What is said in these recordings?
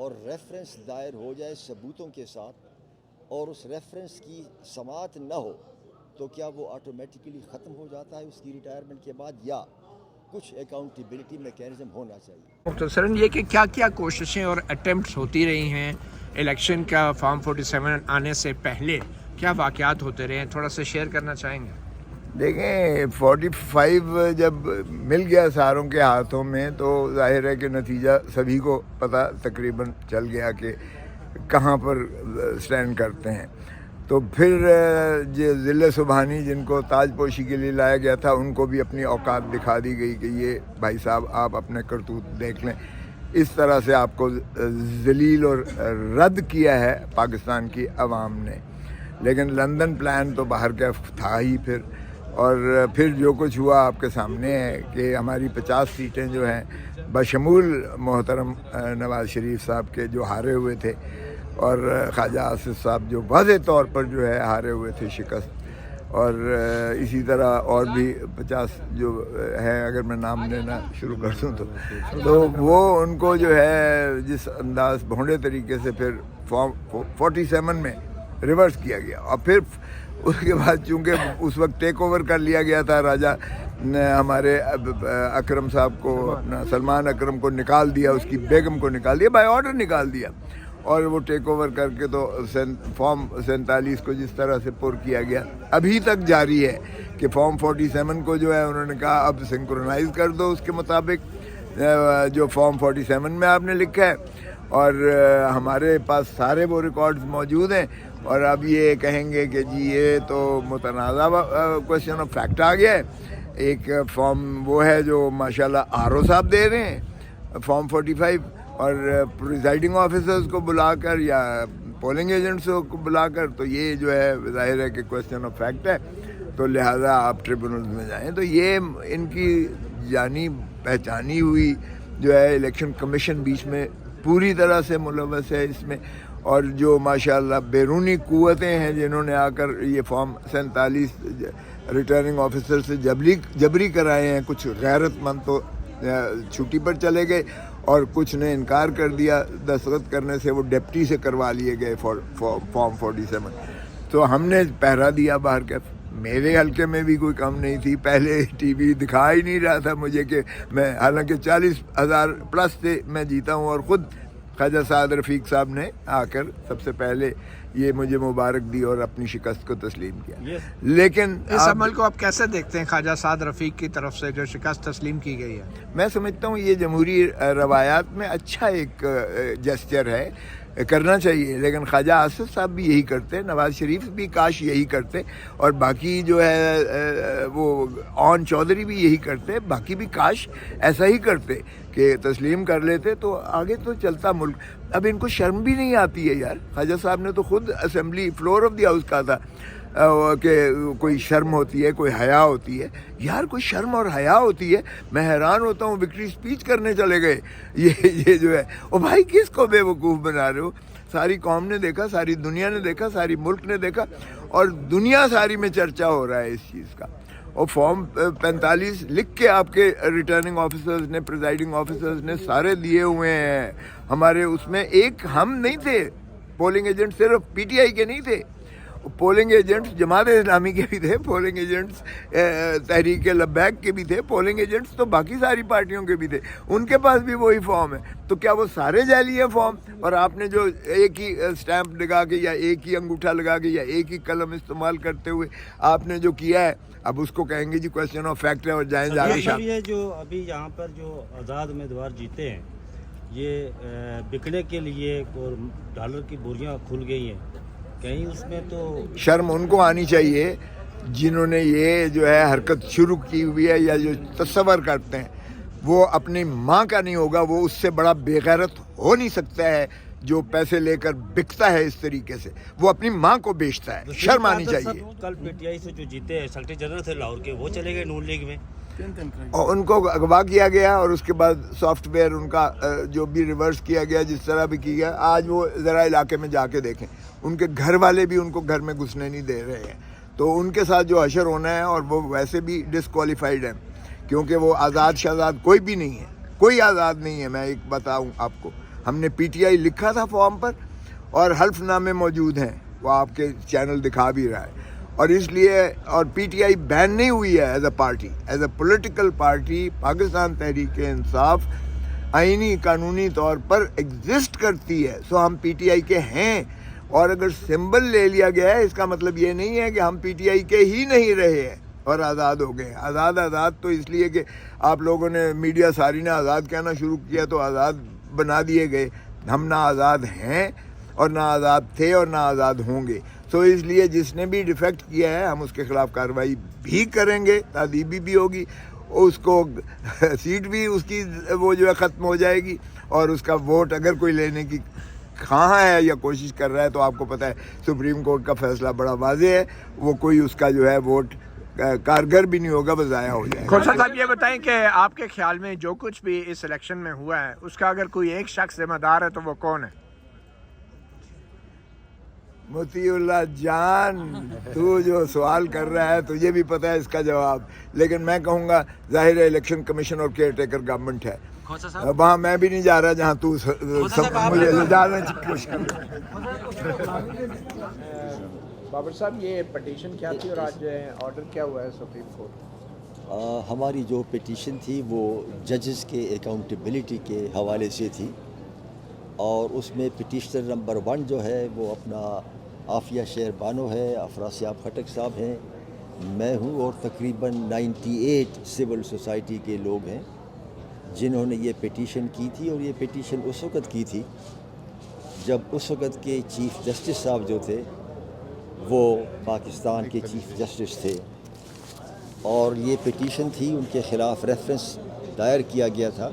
اور ریفرنس دائر ہو جائے ثبوتوں کے ساتھ اور اس ریفرنس کی سماعت نہ ہو تو کیا وہ آٹومیٹیکلی ختم ہو جاتا ہے اس کی ریٹائرمنٹ کے بعد یا کچھ اکاؤنٹیبلٹی میکینزم ہونا چاہیے؟ مختصراً یہ کہ کیا کیا کوششیں اور اٹیمپٹس ہوتی رہی ہیں الیکشن کا فارم 47 آنے سے پہلے، کیا واقعات ہوتے رہے ہیں، تھوڑا سا شیئر کرنا چاہیں گے؟ دیکھیں 45 جب مل گیا ساروں کے ہاتھوں میں تو ظاہر ہے کہ نتیجہ سبھی کو پتہ تقریباً چل گیا کہ کہاں پر سٹینڈ کرتے ہیں. تو پھر ضلع سبحانی جن کو تاج پوشی کے لیے لایا گیا تھا ان کو بھی اپنی اوقات دکھا دی گئی کہ یہ بھائی صاحب آپ اپنے کرتوت دیکھ لیں. اس طرح سے آپ کو ذلیل اور رد کیا ہے پاکستان کی عوام نے. لیکن لندن پلان تو باہر کا تھا ہی پھر، اور پھر جو کچھ ہوا آپ کے سامنے ہے کہ ہماری 50 سیٹیں جو ہیں بشمول محترم نواز شریف صاحب کے جو ہارے ہوئے تھے اور خواجہ آصف صاحب جو واضح طور پر جو ہے ہارے ہوئے تھے شکست، اور اسی طرح اور بھی 50 جو ہیں اگر میں نام لینا شروع کر دوں تو وہ ان کو جو ہے جس انداز بھونڈے طریقے سے پھر فارم 47 میں ریورس کیا گیا. اور پھر اس کے بعد چونکہ اس وقت ٹیک اوور کر لیا گیا تھا راجہ نے ہمارے اکرم صاحب کو، اپنا سلمان اکرم کو نکال دیا، اس کی بیگم کو نکال دیا، بائی آرڈر نکال دیا، اور وہ ٹیک اوور کر کے تو فارم 47 کو جس طرح سے پر کیا گیا ابھی تک جاری ہے کہ فارم 47 کو جو ہے انہوں نے کہا اب سنکرونائز کر دو اس کے مطابق جو فارم 47 میں آپ نے لکھا ہے، اور ہمارے پاس سارے وہ ریکارڈز موجود ہیں. اور اب یہ کہیں گے کہ جی یہ تو متنازع کویسچن آف فیکٹ آ گیا ہے. ایک فارم وہ ہے جو ماشاءاللہ آر او صاحب دے رہے ہیں فارم 45، اور پریزائڈنگ آفیسرز کو بلا کر یا پولنگ ایجنٹس کو بلا کر، تو یہ جو ہے ظاہر ہے کہ کویسچن آف فیکٹ ہے، تو لہٰذا آپ ٹریبونلز میں جائیں. تو یہ ان کی جانی پہچانی ہوئی جو ہے الیکشن کمیشن بیچ میں پوری طرح سے ملوث ہے اس میں، اور جو ماشاءاللہ بیرونی قوتیں ہیں جنہوں نے آ کر یہ فارم 47 ریٹرننگ آفیسر سے جبری کرائے ہیں. کچھ غیرت مند تو چھٹی پر چلے گئے اور کچھ نے انکار کر دیا دستخط کرنے سے، وہ ڈپٹی سے کروا لیے گئے فارم 47. تو ہم نے پہرا دیا باہر کا. میرے حلقے میں بھی کوئی کم نہیں تھی، پہلے ٹی وی دکھا ہی نہیں رہا تھا مجھے کہ میں، حالانکہ 40,000 پلس سے میں جیتا ہوں، اور خود خواجہ سعد رفیق صاحب نے آ کر سب سے پہلے یہ مجھے مبارک دی اور اپنی شکست کو تسلیم کیا. لیکن اس عمل کو آپ کیسے دیکھتے ہیں خواجہ سعد رفیق کی طرف سے جو شکست تسلیم کی گئی ہے؟ میں سمجھتا ہوں یہ جمہوری روایات میں اچھا ایک جسچر ہے، کرنا چاہیے. لیکن خواجہ آصف صاحب بھی یہی کرتے، نواز شریف بھی کاش یہی کرتے، اور باقی جو ہے وہ اون چودھری بھی یہی کرتے، باقی بھی کاش ایسا ہی کرتے کہ تسلیم کر لیتے تو آگے تو چلتا ملک. اب ان کو شرم بھی نہیں آتی ہے یار. خواجہ صاحب نے تو خود assembly floor of the house کہا تھا کہ کوئی شرم ہوتی ہے، کوئی حیا ہوتی ہے. یار کوئی شرم اور حیا ہوتی ہے؟ میں حیران ہوتا ہوں، وکٹری اسپیچ کرنے چلے گئے یہ جو ہے. او بھائی کس کو بے وقوف بنا رہے ہو؟ ساری قوم نے دیکھا، ساری دنیا نے دیکھا، ساری ملک نے دیکھا، اور دنیا ساری میں چرچا ہو رہا ہے اس چیز کا. اور فارم 45 لکھ کے آپ کے ریٹرننگ آفیسرز نے، پریزائڈنگ آفیسرز نے سارے دیے ہوئے ہیں. ہمارے اس میں ایک ہم نہیں تھے پولنگ ایجنٹ، صرف پی ٹی آئی کے نہیں تھے، پولنگ ایجنٹس جماعت اسلامی کے بھی تھے، پولنگ ایجنٹس تحریک لبیک کے بھی تھے، پولنگ ایجنٹس تو باقی ساری پارٹیوں کے بھی تھے، ان کے پاس بھی وہی فارم ہے. تو کیا وہ سارے جعلی ہیں فارم؟ اور آپ نے جو ایک ہی اسٹیمپ لگا کے یا ایک ہی انگوٹھا لگا کے یا ایک ہی قلم استعمال کرتے ہوئے آپ نے جو کیا ہے، اب اس کو کہیں گے جی کویسچن آف فیکٹ ہے اور جائیں جا کے. یہ جو ابھی یہاں پر جو آزاد امیدوار جیتے ہیں، یہ بکنے کے لیے اور ڈالر کی بوریاں کھل گئی ہیں، کہیں اس میں تو شرم ان کو آنی چاہیے جنہوں نے یہ جو ہے حرکت شروع کی ہوئی ہے، یا جو تصور کرتے ہیں وہ اپنی ماں کا نہیں ہوگا، وہ اس سے بڑا بے غیرت ہو نہیں سکتا ہے جو پیسے لے کر بکتا ہے اس طریقے سے، وہ اپنی ماں کو بیچتا ہے. شرم آنی چاہیے. کل پی ٹی آئی سے جو جیتے ہیں سیکرٹری جنرل تھے لاہور کے، وہ چلے گئے نون لیگ میں، اور ان کو اغوا کیا گیا، اور اس کے بعد سافٹ ویئر ان کا جو بھی ریورس کیا گیا، جس طرح بھی کیا گیا. آج وہ ذرا علاقے میں جا کے دیکھیں، ان کے گھر والے بھی ان کو گھر میں گھسنے نہیں دے رہے ہیں. تو ان کے ساتھ جو حشر ہونا ہے، اور وہ ویسے بھی ڈسکوالیفائڈ ہیں کیونکہ وہ آزاد شہزاد کوئی بھی نہیں ہے، کوئی آزاد نہیں ہے. میں ایک بتاؤں آپ کو، ہم نے PTI لکھا تھا فارم پر اور حلف نامے موجود ہیں, وہ آپ کے چینل دکھا بھی رہا ہے. اور اس لیے اور PTI بین نہیں ہوئی ہے as a party, as a political party. Pakistan Tehreek Insaf آئینی قانونی طور پر ایگزسٹ کرتی ہے, سو ہم PTI کے ہیں. اور اگر سمبل لے لیا گیا ہے اس کا مطلب یہ نہیں ہے کہ ہم PTI کے ہی نہیں رہے ہیں اور آزاد ہو گئے. آزاد تو اس لیے کہ آپ لوگوں نے, میڈیا ساری نے آزاد کہنا شروع کیا تو آزاد بنا دیے گئے. ہم نہ آزاد ہیں اور نہ آزاد تھے اور نہ آزاد ہوں گے. تو اس لیے جس نے بھی ڈیفیکٹ کیا ہے ہم اس کے خلاف کارروائی بھی کریں گے, تعذیبی بھی ہوگی, اس کو سیٹ بھی اس کی وہ جو ہے ختم ہو جائے گی. اور اس کا ووٹ اگر کوئی لینے کی خواہاں ہے یا کوشش کر رہا ہے تو آپ کو پتہ ہے سپریم کورٹ کا فیصلہ بڑا واضح ہے, وہ کوئی اس کا جو ہے ووٹ کارگر بھی نہیں ہوگا, وہ ضائع ہو جائے گا. کھوسا صاحب یہ بتائیں کہ آپ کے خیال میں جو کچھ بھی اس الیکشن میں ہوا ہے اس کا اگر کوئی ایک شخص ذمہ دار ہے تو وہ کون ہے؟ مطیع اللہ جان, تو جو سوال کر رہا ہے تجھے بھی پتہ ہے اس کا جواب, لیکن میں کہوں گا ظاہر ہے الیکشن کمیشن اور کیئر ٹیکر گورنمنٹ ہے. وہاں میں بھی نہیں جا رہا جہاں تو مجھے لے جانے کی کوشش کر رہا ہے. بابر صاحب یہ پٹیشن کیا تھی اور آج آرڈر کیا ہوا ہے سپریم کورٹ؟ ہماری جو پٹیشن تھی وہ ججز کے اکاؤنٹیبلٹی کے حوالے سے تھی, اور اس میں پٹیشنر نمبر 1 جو ہے وہ اپنا عافیہ شیر بانو ہے, افراسیاب خٹک صاحب ہیں, میں ہوں, اور تقریباً 98 سول سوسائٹی کے لوگ ہیں جنہوں نے یہ پٹیشن کی تھی. اور یہ پٹیشن اس وقت کی تھی جب اس وقت کے چیف جسٹس صاحب جو تھے وہ پاکستان کے چیف جسٹس تھے, اور یہ پٹیشن تھی ان کے خلاف ریفرنس دائر کیا گیا تھا,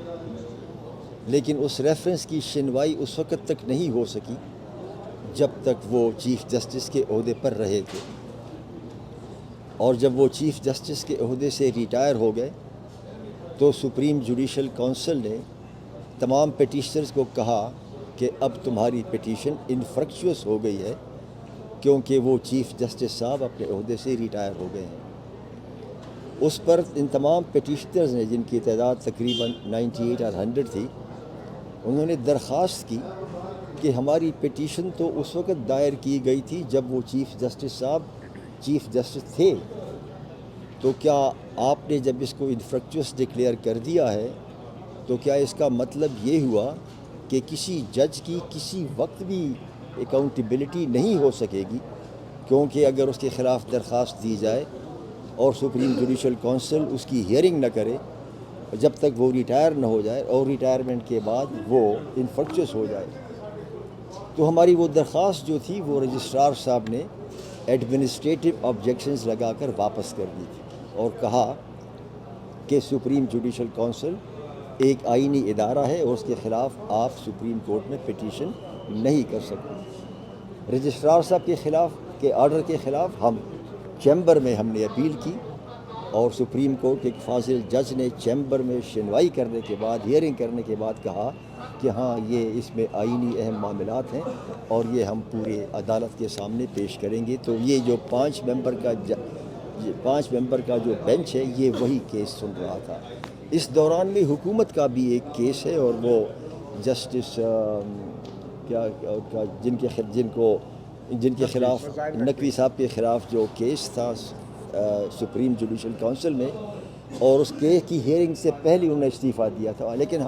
لیکن اس ریفرنس کی سنوائی اس وقت تک نہیں ہو سکی جب تک وہ چیف جسٹس کے عہدے پر رہے تھے. اور جب وہ چیف جسٹس کے عہدے سے ریٹائر ہو گئے تو سپریم جوڈیشل کونسل نے تمام پٹیشنرز کو کہا کہ اب تمہاری پٹیشن انفرکچوس ہو گئی ہے کیونکہ وہ چیف جسٹس صاحب اپنے عہدے سے ریٹائر ہو گئے ہیں. اس پر ان تمام پٹیشنرز نے, جن کی تعداد تقریباً 98 اور 100 تھی, انہوں نے درخواست کی کہ ہماری پٹیشن تو اس وقت دائر کی گئی تھی جب وہ چیف جسٹس صاحب چیف جسٹس تھے, تو کیا آپ نے جب اس کو انفرکچوس ڈکلیئر کر دیا ہے تو کیا اس کا مطلب یہ ہوا کہ کسی جج کی کسی وقت بھی اکاؤنٹیبلٹی نہیں ہو سکے گی, کیونکہ اگر اس کے خلاف درخواست دی جائے اور سپریم جوڈیشل کونسل اس کی ہیئرنگ نہ کرے جب تک وہ ریٹائر نہ ہو جائے, اور ریٹائرمنٹ کے بعد وہ انفرکچوس ہو جائے. تو ہماری وہ درخواست جو تھی وہ رجسٹرار صاحب نے ایڈمنسٹریٹو آبجیکشنز لگا کر واپس کر دی تھی, اور کہا کہ سپریم جوڈیشل کونسل ایک آئینی ادارہ ہے اور اس کے خلاف آپ سپریم کورٹ میں پٹیشن نہیں کر سکتے. رجسٹرار صاحب کے خلاف کے آرڈر کے خلاف ہم چیمبر میں ہم نے اپیل کی, اور سپریم کورٹ کے ایک فاضل جج نے چیمبر میں سنوائی کرنے کے بعد, ہیئرنگ کرنے کے بعد کہا کہ ہاں یہ اس میں آئینی اہم معاملات ہیں اور یہ ہم پورے عدالت کے سامنے پیش کریں گے. تو یہ جو 5 ممبر کا جو بینچ ہے یہ وہی کیس سن رہا تھا. اس دوران میں حکومت کا بھی ایک کیس ہے, اور وہ جسٹس جن کے خلاف نقوی صاحب کے خلاف جو کیس تھا سپریم جوڈیشل کونسل میں, اور اس کیس کی ہیئرنگ سے پہلے انہوں نے استعفیٰ دیا تھا. لیکن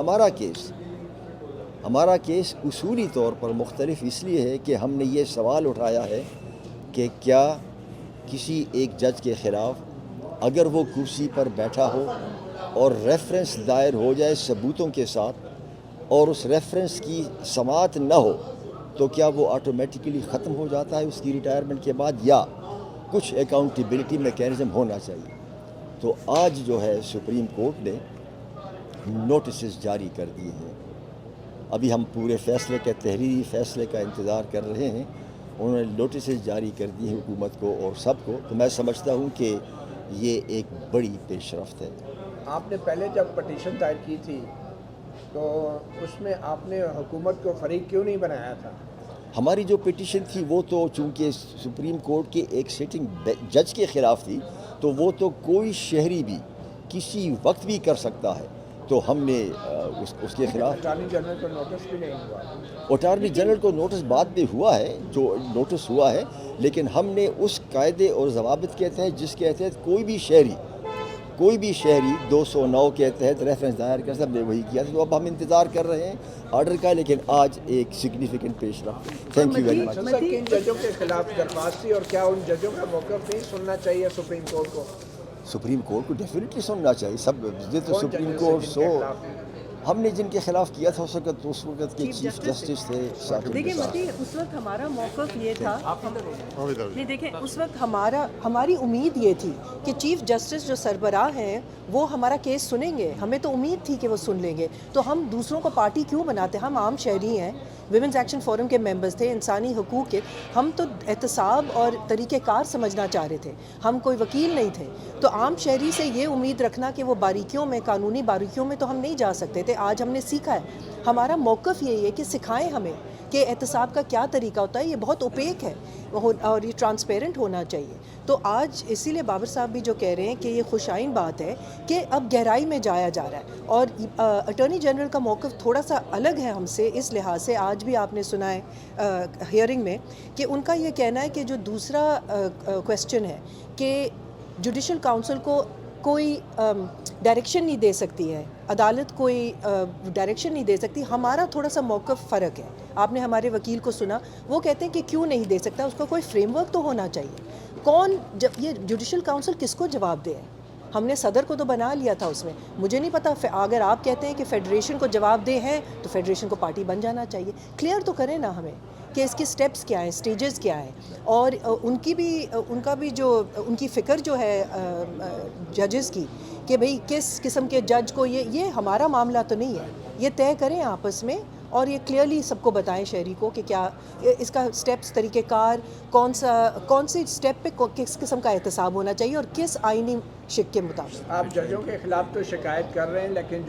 ہمارا کیس اصولی طور پر مختلف اس لیے ہے کہ ہم نے یہ سوال اٹھایا ہے کہ کیا کسی ایک جج کے خلاف اگر وہ کرسی پر بیٹھا ہو اور ریفرنس دائر ہو جائے ثبوتوں کے ساتھ, اور اس ریفرنس کی سماعت نہ ہو, تو کیا وہ آٹومیٹیکلی ختم ہو جاتا ہے اس کی ریٹائرمنٹ کے بعد, یا کچھ اکاؤنٹیبلٹی میکینزم ہونا چاہیے. تو آج جو ہے سپریم کورٹ نے نوٹسز جاری کر دیے ہیں. ابھی ہم پورے فیصلے کے تحریری فیصلے کا انتظار کر رہے ہیں. انہوں نے نوٹسز جاری کر دیے ہیں حکومت کو اور سب کو. تو میں سمجھتا ہوں کہ یہ ایک بڑی پیش رفت ہے. آپ نے پہلے جب پٹیشن دائر کی تھی تو اس میں آپ نے حکومت کو فریق کیوں نہیں بنایا تھا؟ ہماری جو پٹیشن تھی وہ تو چونکہ سپریم کورٹ کے ایک سٹنگ جج کے خلاف تھی, تو وہ تو کوئی شہری بھی کسی وقت بھی کر سکتا ہے. تو ہم نے اس کے خلاف اٹارنی جنرل کو نوٹس بھی نہیں ہوا. اٹارنی جنرل کو نوٹس بعد میں ہوا ہے، جو نوٹس ہوا ہے، لیکن ہم نے اس قاعدے اور ضوابط کے تحت جس کے تحت کوئی بھی شہری 209 کے تحت ریفرنس دائر کر سب نے وہی کیا تھا. تو اب ہم انتظار کر رہے ہیں آرڈر کا، لیکن آج ایک سگنیفیکنٹ پیش رفت. Thank you very much. Sir کن ججوں کے خلاف درخواست تھی اور کیا ان ججوں کا موقف نہیں سننا چاہیے سپریم کورٹ کو؟ سپریم کورٹ کو ڈیفینیٹلی سننا چاہیے. سب تو سپریم ججز کورٹ جن کے سو خلاف؟ ہم نے جن کے خلاف کیا تھا اس وقت کے چیف جسٹس تھے ثاقب دیکھیں نثار. متی، اس وقت ہمارا موقف یہ تھا، نہیں دیکھیں اس وقت ہماری امید یہ تھی کہ چیف جسٹس جو سربراہ ہیں وہ ہمارا کیس سنیں گے. ہمیں تو امید تھی کہ وہ سن لیں گے. تو ہم دوسروں کو پارٹی کیوں بناتے؟ ہم عام شہری ہیں، ویمنز ایکشن فورم کے ممبرز تھے، انسانی حقوق کے. ہم تو احتساب اور طریقہ کار سمجھنا چاہ رہے تھے، ہم کوئی وکیل نہیں تھے. تو عام شہری سے یہ امید رکھنا کہ وہ باریکیوں میں، قانونی باریکیوں میں تو ہم نہیں جا سکتے تھے. آج ہم نے سیکھا ہے. ہمارا موقف یہی ہے کہ سکھائیں ہمیں کہ احتساب کا کیا طریقہ ہوتا ہے. یہ بہت اوپیک ہے اور یہ ٹرانسپیرنٹ ہونا چاہیے. تو آج اسی لیے بابر صاحب بھی جو کہہ رہے ہیں کہ یہ خوشائن بات ہے کہ اب گہرائی میں جایا جا رہا ہے. اور اٹارنی جنرل کا موقف تھوڑا سا الگ ہے ہم سے اس لحاظ سے. آج بھی آپ نے سنا ہے ہیئرنگ میں کہ ان کا یہ کہنا ہے کہ جو دوسرا کویسچن ہے کہ جوڈیشل کاؤنسل کو کوئی ڈائریکشن نہیں دے سکتی ہے، عدالت کوئی ڈائریکشن نہیں دے سکتی. ہمارا تھوڑا سا موقف فرق ہے. آپ نے ہمارے وکیل کو سنا، وہ کہتے ہیں کہ کیوں نہیں دے سکتا، اس کا کوئی فریم ورک تو ہونا چاہیے. جب یہ جوڈیشل کاؤنسل کس کو جواب دے؟ ہم نے صدر کو تو بنا لیا تھا اس میں. مجھے نہیں پتا اگر آپ کہتے ہیں کہ فیڈریشن کو جواب دہ ہیں تو فیڈریشن کو پارٹی بن جانا چاہیے. کلیئر تو کریں نا ہمیں کہ اس کے سٹیپس کیا ہیں، سٹیجز کیا ہیں. اور ان کا بھی جو ان کی فکر جو ہے ججز کی کہ بھئی کس قسم کے جج کو یہ ہمارا معاملہ تو نہیں ہے. یہ طے کریں آپس میں اور یہ کلیئرلی سب کو بتائیں شہری کو کہ کیا اس کا سٹیپس، طریقہ کار، کون سی سٹیپ پہ کس قسم کا احتساب ہونا چاہیے اور کس آئینی شک کے مطابق. آپ ججوں کے خلاف تو شکایت کر رہے ہیں، لیکن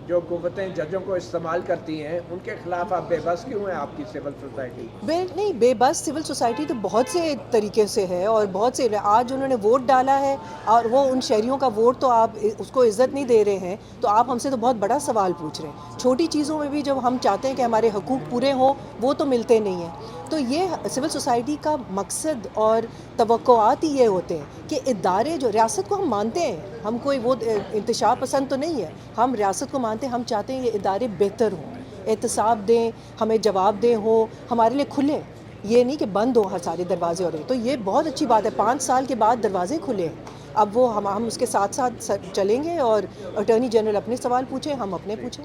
جو قوتیں ججوں کو استعمال کرتی ہیں ان کے خلاف آپ بے بس کیوں ہیں؟ آپ کی سول سوسائٹی نہیں بے بس سول سوسائٹی تو بہت سے طریقے سے ہے اور بہت سے. آج انہوں نے ووٹ ڈالا ہے اور وہ ان شہریوں کا ووٹ تو آپ اس کو عزت نہیں دے رہے ہیں. تو آپ ہم سے تو بہت بڑا سوال پوچھ رہے ہیں. چھوٹی چیزوں میں بھی جب ہم چاہتے ہیں کہ ہمارے حقوق پورے ہوں وہ تو ملتے نہیں ہیں. تو یہ سول سوسائٹی کا مقصد اور توقعات ہی یہ ہوتے ہیں کہ ادارے جو ریاست کو ہم مانتے ہیں، ہم کوئی وہ انتشار پسند تو نہیں ہے، ہم ریاست کو مانتے ہیں. ہم چاہتے ہیں یہ ادارے بہتر ہوں، احتساب دیں، ہمیں جواب دیں، ہوں ہمارے لیے کھلیں. یہ نہیں کہ بند ہو ہر سارے دروازے. اور تو یہ بہت اچھی بات ہے. 5 سال کے بعد دروازے کھلے ہیں. اب وہ ہم اس کے ساتھ چلیں گے اور اٹارنی جنرل اپنے سوال پوچھیں، ہم اپنے پوچھیں.